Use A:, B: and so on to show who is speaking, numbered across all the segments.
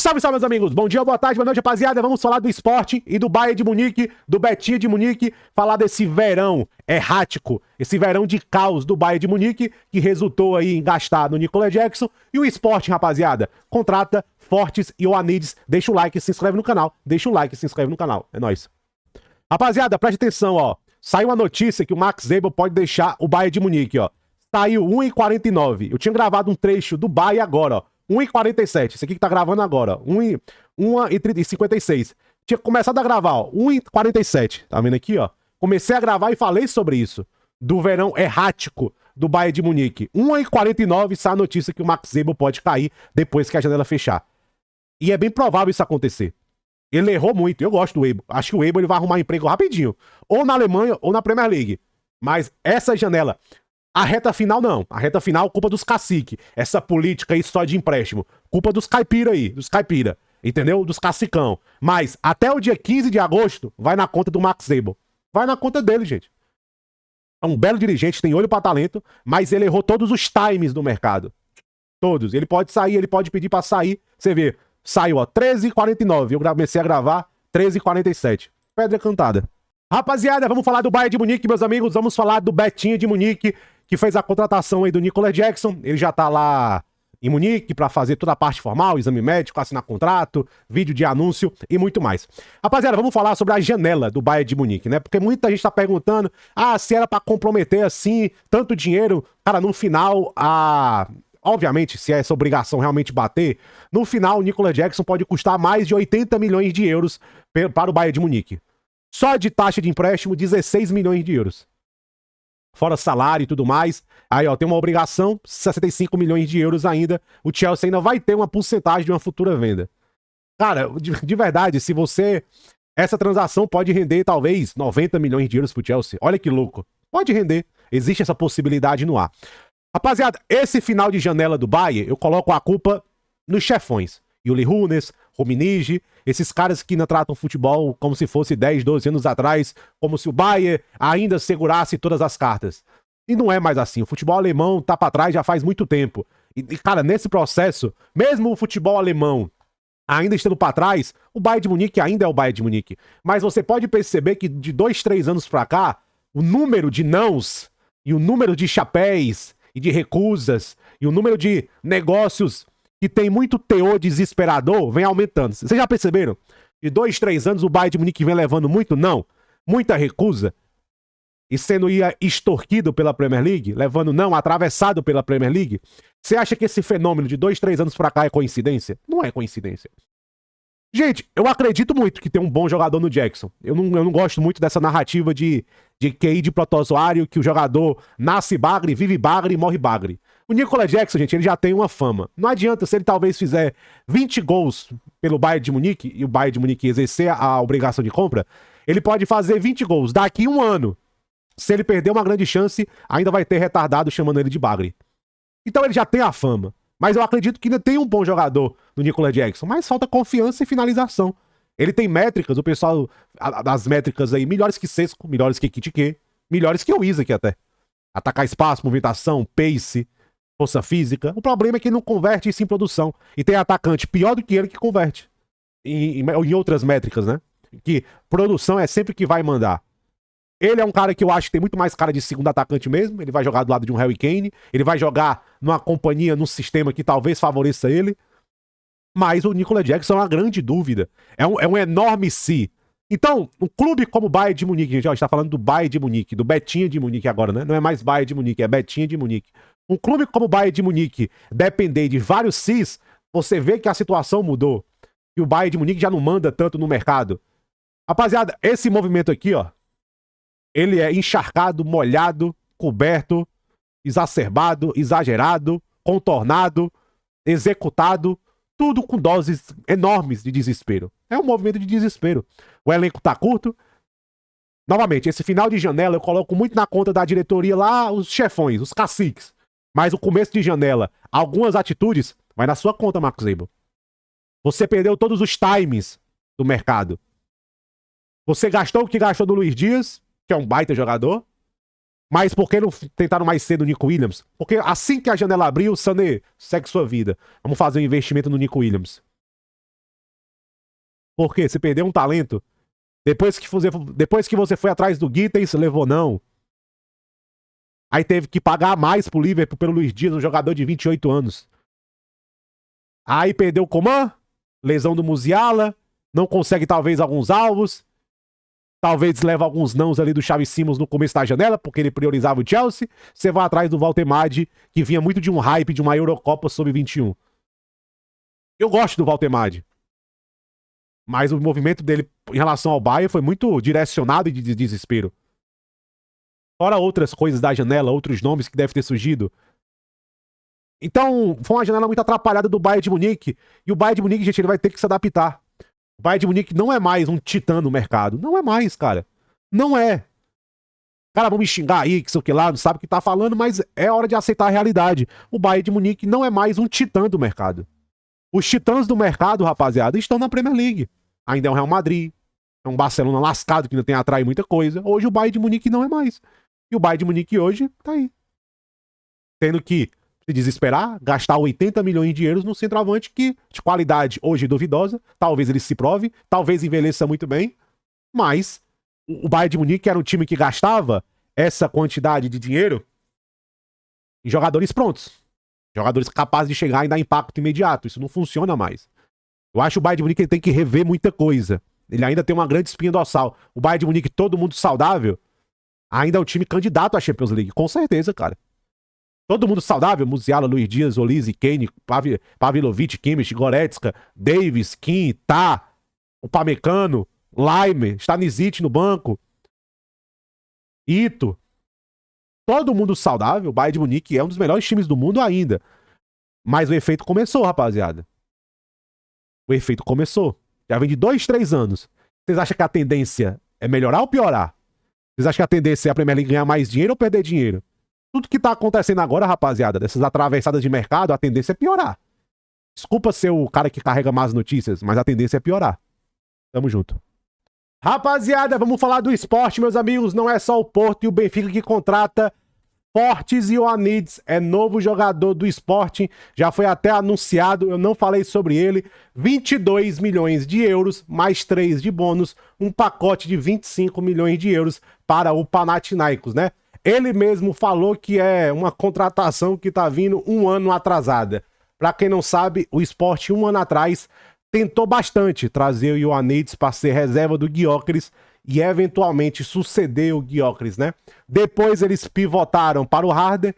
A: Salve, salve, meus amigos! Bom dia, boa tarde, boa noite, rapaziada. Vamos falar do Sport e do Bayern de Munique, do Betinha de Munique, falar desse verão errático, esse verão de caos do Bayern de Munique, que resultou aí em gastar no Nicolas Jackson. E o Sport, rapaziada, contrata Fortes e Ioannidis. Deixa o like e se inscreve no canal. Deixa o like e se inscreve no canal. É nóis. Rapaziada, preste atenção, ó. Saiu a notícia que o Max Eberl pode deixar o Bayern de Munique, ó. Saiu 1h49. Eu tinha gravado um trecho do Bayern agora, ó. 1h47, esse aqui que tá gravando agora, 1h56. Tinha começado a gravar, ó, 1h47, tá vendo aqui, ó? Comecei a gravar e falei sobre isso, do verão errático do Bayern de Munique. 1h49 sai a notícia que o Max Eberl pode cair depois que a janela fechar. E é bem provável isso acontecer. Ele errou muito, eu gosto do Eberl. Acho que o Eberl ele vai arrumar emprego rapidinho, ou na Alemanha ou na Premier League. Mas essa janela... A reta final, não. A reta final, culpa dos caciques. Essa política aí só de empréstimo. Culpa dos caipira aí, dos caipira. Entendeu? Dos cacicão. Mas até o dia 15 de agosto, vai na conta do Max Eberl. Vai na conta dele, gente. É um belo dirigente, tem olho pra talento, mas ele errou todos os times do mercado. Todos. Ele pode sair, ele pode pedir pra sair. Você vê, saiu, ó, 13h49. Eu comecei a gravar, 13h47. Pedra cantada. Rapaziada, vamos falar do Bayern de Munique, meus amigos. Vamos falar do Betinha de Munique, que fez a contratação aí do Nicolas Jackson. Ele já tá lá em Munique pra fazer toda a parte formal, exame médico, assinar contrato, vídeo de anúncio e muito mais. Rapaziada, vamos falar sobre a janela do Bayern de Munique, né? Porque muita gente tá perguntando, se era pra comprometer assim, tanto dinheiro. Cara, no final, obviamente, se essa obrigação realmente bater, no final o Nicolas Jackson pode custar mais de 80 milhões de euros para o Bayern de Munique. Só de taxa de empréstimo, 16 milhões de euros. Fora salário e tudo mais. Aí, ó, tem uma obrigação, 65 milhões de euros ainda. O Chelsea ainda vai ter uma porcentagem de uma futura venda. Cara, de verdade, se você... Essa transação pode render, talvez, 90 milhões de euros pro Chelsea. Olha que louco. Pode render. Existe essa possibilidade no ar. Rapaziada, esse final de janela do Bayern, eu coloco a culpa nos chefões. Uli Hoeneß, Rummenigge, esses caras que ainda tratam futebol como se fosse 10, 12 anos atrás, como se o Bayern ainda segurasse todas as cartas. E não é mais assim. O futebol alemão tá pra trás já faz muito tempo. E cara, nesse processo, mesmo o futebol alemão ainda estando pra trás, o Bayern de Munique ainda é o Bayern de Munique. Mas você pode perceber que de 2, 3 anos pra cá, o número de nãos e o número de chapéus e de recusas e o número de negócios que tem muito teor desesperador, vem aumentando. Vocês já perceberam? De 2, 3 anos o Bayern de Munique vem levando muito não, muita recusa, e sendo extorquido pela Premier League, levando não, atravessado pela Premier League. Você acha que esse fenômeno de 2, 3 anos pra cá é coincidência? Não é coincidência. Gente, eu acredito muito que tem um bom jogador no Jackson. Eu não gosto muito dessa narrativa de QI de protozoário, que o jogador nasce bagre, vive bagre e morre bagre. O Nicolas Jackson, gente, ele já tem uma fama. Não adianta se ele talvez fizer 20 gols pelo Bayern de Munique, e o Bayern de Munique exercer a obrigação de compra, ele pode fazer 20 gols daqui a um ano. Se ele perder uma grande chance, ainda vai ter retardado chamando ele de bagre. Então ele já tem a fama. Mas eu acredito que ainda tem um bom jogador no Nicolas Jackson, mas falta confiança e finalização. Ele tem métricas, o pessoal das métricas aí, melhores que Sesco, melhores que Kitike, melhores que o Isaac até. Atacar espaço, movimentação, pace, força física. O problema é que ele não converte isso em produção. E tem atacante pior do que ele que converte. Em outras métricas, né? Que produção é sempre que vai mandar. Ele é um cara que eu acho que tem muito mais cara de segundo atacante mesmo. Ele vai jogar do lado de um Harry Kane. Ele vai jogar numa companhia, num sistema que talvez favoreça ele. Mas o Nicolas Jackson é uma grande dúvida. É um enorme se. Então, um clube como o Bayern de Munique, gente, ó, a gente tá falando do Bayern de Munique, do Betinha de Munique agora, né? Não é mais Bayern de Munique, é Betinha de Munique. Um clube como o Bayern de Munique depender de vários cis, você vê que a situação mudou. E o Bayern de Munique já não manda tanto no mercado. Rapaziada, esse movimento aqui, ó, ele é encharcado, molhado, coberto, exacerbado, exagerado, contornado, executado, tudo com doses enormes de desespero. É um movimento de desespero. O elenco tá curto. Novamente, esse final de janela eu coloco muito na conta da diretoria lá, os chefões, os caciques. Mas o começo de janela, algumas atitudes, vai na sua conta, Max Eberl. Você perdeu todos os times do mercado. Você gastou o que gastou do Luiz Dias, que é um baita jogador, mas por que não tentaram mais cedo o Nico Williams? Porque assim que a janela abriu, o Sané segue sua vida. Vamos fazer um investimento no Nico Williams. Por quê? Você perdeu um talento. Depois que você foi atrás do Gittens, levou não. Aí teve que pagar mais pro Liverpool pelo Luiz Dias, um jogador de 28 anos. Aí perdeu o Coman, lesão do Musiala, não consegue talvez alguns alvos, talvez leva alguns nãos ali do Xavi Simons no começo da janela, porque ele priorizava o Chelsea. Você vai atrás do Valtemade, que vinha muito de um hype de uma Eurocopa Sub-21. Eu gosto do Valtemade, mas o movimento dele em relação ao Bayern foi muito direcionado e de desespero. Fora outras coisas da janela, outros nomes que devem ter surgido. Então, foi uma janela muito atrapalhada do Bayern de Munique. E o Bayern de Munique, gente, ele vai ter que se adaptar. O Bayern de Munique não é mais um titã no mercado. Não é mais, cara. Não é. Cara, vão me xingar aí, que sei o que lá, não sabe o que tá falando, mas é hora de aceitar a realidade. O Bayern de Munique não é mais um titã do mercado. Os titãs do mercado, rapaziada, estão na Premier League. Ainda é um Real Madrid, é um Barcelona lascado que ainda tem atrai muita coisa. Hoje o Bayern de Munique não é mais. E o Bayern de Munique hoje tá aí. Tendo que se desesperar, gastar 80 milhões de euros num centroavante que, de qualidade hoje duvidosa, talvez ele se prove, talvez envelheça muito bem, mas o Bayern de Munique era um time que gastava essa quantidade de dinheiro em jogadores prontos. Jogadores capazes de chegar e dar impacto imediato. Isso não funciona mais. Eu acho que o Bayern de Munique tem que rever muita coisa. Ele ainda tem uma grande espinha dorsal. O Bayern de Munique, todo mundo saudável, ainda é um time candidato à Champions League. Com certeza, cara. Todo mundo saudável, Musiala, Luiz Dias, Olise, Kane, Pavlovic, Kimmich, Goretzka, Davis, Kim, Tá, o Pamecano, Laimer, Stanisic no banco, Ito. Todo mundo saudável, o Bayern de Munique é um dos melhores times do mundo ainda. Mas o efeito começou, rapaziada. O efeito começou. Já vem de 2, 3 anos. Vocês acham que a tendência é melhorar ou piorar? Vocês acham que a tendência é a Premier League ganhar mais dinheiro ou perder dinheiro? Tudo que tá acontecendo agora, rapaziada, dessas atravessadas de mercado, a tendência é piorar. Desculpa ser o cara que carrega más notícias, mas a tendência é piorar. Tamo junto. Rapaziada, vamos falar do esporte, meus amigos. Não é só o Porto e o Benfica que contrata. Fortes Ioannidis é novo jogador do Sporting, já foi até anunciado, eu não falei sobre ele, 22 milhões de euros, mais 3 de bônus, um pacote de 25 milhões de euros para o Panathinaikos, né? Ele mesmo falou que é uma contratação que tá vindo um ano atrasada. Para quem não sabe, o Sporting um ano atrás tentou bastante trazer o Ioannidis para ser reserva do Gyökeres e eventualmente suceder o Gyökeres, né? Depois eles pivotaram para o Harder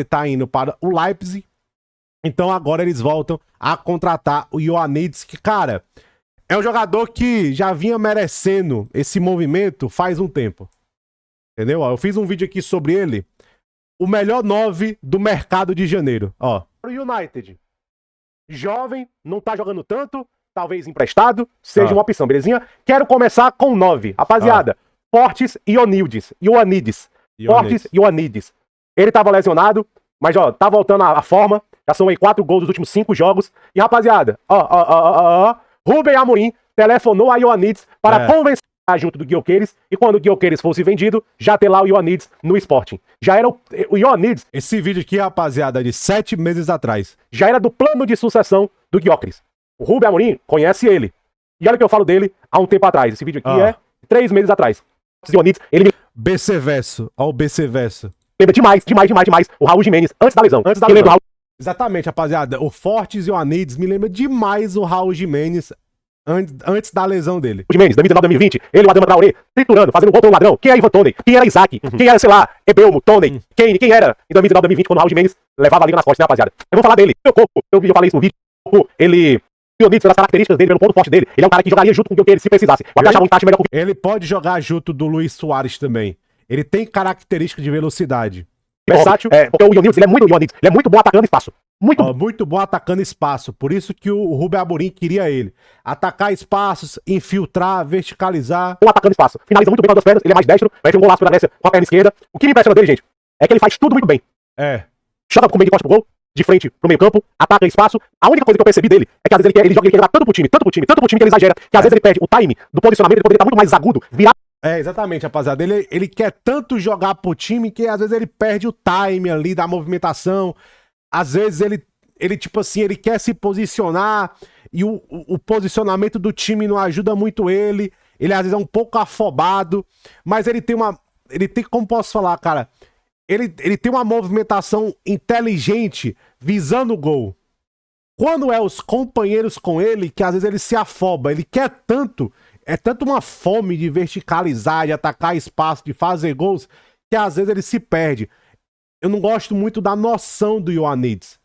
A: tá indo para o Leipzig, então agora eles voltam a contratar o Ioannidis, que, cara, é um jogador que já vinha merecendo esse movimento faz um tempo, entendeu? Ó, eu fiz um vídeo aqui sobre ele, o melhor 9 do mercado de janeiro, ó. O United, jovem, não tá jogando tanto, talvez emprestado, seja uma opção, belezinha? Quero começar com 9. Rapaziada, Fortes Ioannidis. Fortes Ioannidis. Ele tava lesionado, mas ó, tá voltando à forma. Já são aí 4 gols nos últimos 5 jogos. E rapaziada, Rubem Amorim telefonou a Ioannidis para convencer junto do Gyökeres, e quando o Gyökeres fosse vendido, já ter lá o Ioannidis no Sporting. Já era o Ioannidis. Esse vídeo aqui, rapaziada, de 7 meses atrás. Já era do plano de sucessão do Gyökeres. O Rubem Amorim conhece ele. E olha o que eu falo dele há um tempo atrás. Esse vídeo aqui é 3 meses atrás. Ioannidis, ele... BC Verso. Olha o BC Verso. Lembra demais o Raul Jimenez, antes da lesão. Exatamente, rapaziada. O Fortes Ioannidis me lembra demais o Raul Jimenez antes da lesão dele. O Jimenez, 2019, 2020, ele, o Adama Traoré, triturando, fazendo gol pelo ladrão. Quem era Ivan Toney? Quem era Isaac? Quem era, sei lá, Ebelmo, Toney? Quem era em 2019, 2020, quando o Raul Jimenez levava a liga nas costas, né, rapaziada? Eu vou falar dele. Eu falei isso no vídeo. Ele... Ioannidis, pelas características dele, pelo ponto forte dele, ele é um cara que jogaria junto com o Gyökeres se precisasse. Ele pode jogar junto do Luis Soares também. Ele tem característica de velocidade. Versátil, porque o Ioannidis, ele é muito bom atacando espaço. Muito bom atacando espaço. Por isso que o Rubem Amorim queria ele. Atacar espaços, infiltrar, verticalizar. Atacando espaço. Finaliza muito bem com as duas pernas, ele é mais destro, vai ter um golaço pela Grécia com a perna esquerda. O que me impressiona dele, gente, é que ele faz tudo muito bem. Chota com o meio de costa pro gol, de frente pro meio campo, ataca espaço. A única coisa que eu percebi dele é que às vezes ele quer dar tanto pro time que ele exagera, que às vezes ele perde o time do posicionamento, ele poderia estar muito mais agudo, virar. Exatamente, rapaziada. Ele quer tanto jogar pro time que às vezes ele perde o time ali da movimentação. Às vezes ele tipo assim, ele quer se posicionar e o posicionamento do time não ajuda muito ele. Ele às vezes é um pouco afobado, mas ele tem uma... Ele tem, como posso falar, cara? Ele tem uma movimentação inteligente visando o gol. Quando é os companheiros com ele, que às vezes ele se afoba, ele quer tanto, é tanto uma fome de verticalizar, de atacar espaço, de fazer gols, que às vezes ele se perde. Eu não gosto muito da noção do Ioannidis.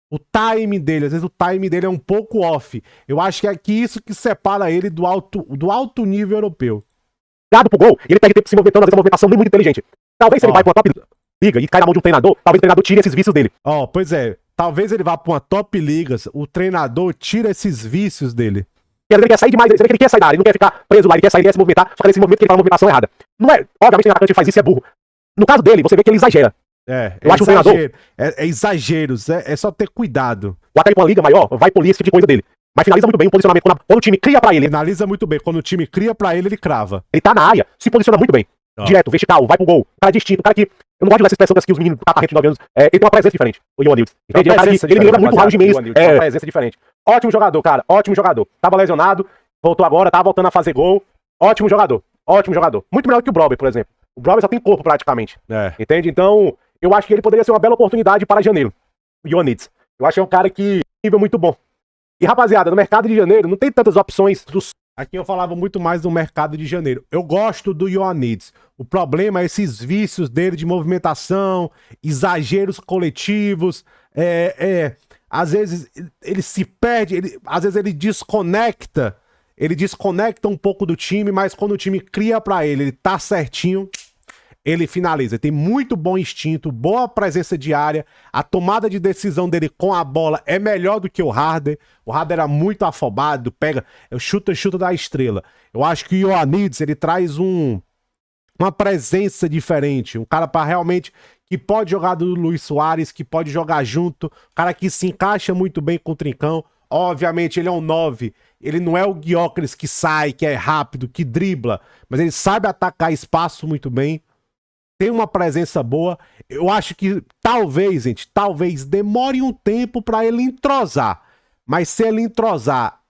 A: O time dele, às vezes o time dele é um pouco off. Eu acho que é isso que separa ele do alto nível europeu.
B: Dado pro gol, e ele perde tempo se movimentando, às vezes é uma movimentação muito inteligente. Talvez se ele vai pra uma top liga e cai na mão de um treinador, talvez o treinador tire esses vícios dele.
A: Pois é. Talvez ele vá pra uma top liga, o treinador tira esses vícios dele.
B: E às vezes ele quer sair demais, ele quer sair da área, ele não quer ficar preso lá, ele quer sair, ele quer se movimentar, só que nesse movimento que ele faz uma movimentação errada. Não é, obviamente, o atacante faz isso e é burro. No caso dele, você vê que ele exagera. Eu acho
A: exagero. O treinador... É exageros, é só ter cuidado.
B: O ataque pra uma liga maior vai polir esse tipo de coisa dele. Mas finaliza muito bem o posicionamento, quando o time cria pra ele.
A: Finaliza muito bem, quando o time cria pra ele, ele crava.
B: Ele tá na área, se posiciona muito bem. Direto, vertical, vai pro gol. Cara distinto, cara que... Eu não gosto dessa expressão que os meninos catarrentos de 9 anos... ele tem uma presença diferente, o Ioannidis. Entende? Ele me lembra muito o Raul Jimenez.
A: É uma presença diferente.
B: Ótimo jogador, cara, ótimo jogador. Tava lesionado, voltou agora, tava voltando a fazer gol. Ótimo jogador, ótimo jogador. Muito melhor que o Brober, por exemplo. O Brober só tem corpo praticamente. Entende? Então, eu acho que ele poderia ser uma bela oportunidade para janeiro. O Ioannidis. Eu acho que é um cara que tem nível muito bom. E rapaziada, no mercado de janeiro não tem tantas opções dos...
A: Aqui eu falava muito mais do mercado de janeiro. Eu gosto do Ioannidis. O problema é esses vícios dele de movimentação, exageros coletivos. Às vezes ele se perde, às vezes ele desconecta um pouco do time, mas quando o time cria pra ele tá certinho, ele finaliza. Ele tem muito bom instinto, boa presença de área, a tomada de decisão dele com a bola é melhor do que o Harder. O Harder era muito afobado, pega, chuta da estrela. Eu acho que o Ioannidis, ele traz uma presença diferente, um cara para realmente que pode jogar do Luis Soares, que pode jogar junto, um cara que se encaixa muito bem com o Trincão. Obviamente ele é um 9, ele não é o Gyökeres que sai, que é rápido, que dribla, mas ele sabe atacar espaço muito bem. Tem uma presença boa. Eu acho que talvez demore um tempo para ele entrosar. Mas se ele entrosar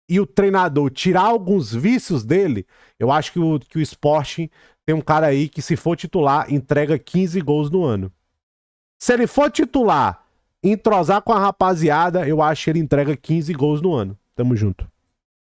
A: e o treinador tirar alguns vícios dele, eu acho que o Sporting tem um cara aí que, se for titular, entrega 15 gols no ano. Se ele for titular e entrosar com a rapaziada, eu acho que ele entrega 15 gols no ano. Tamo junto.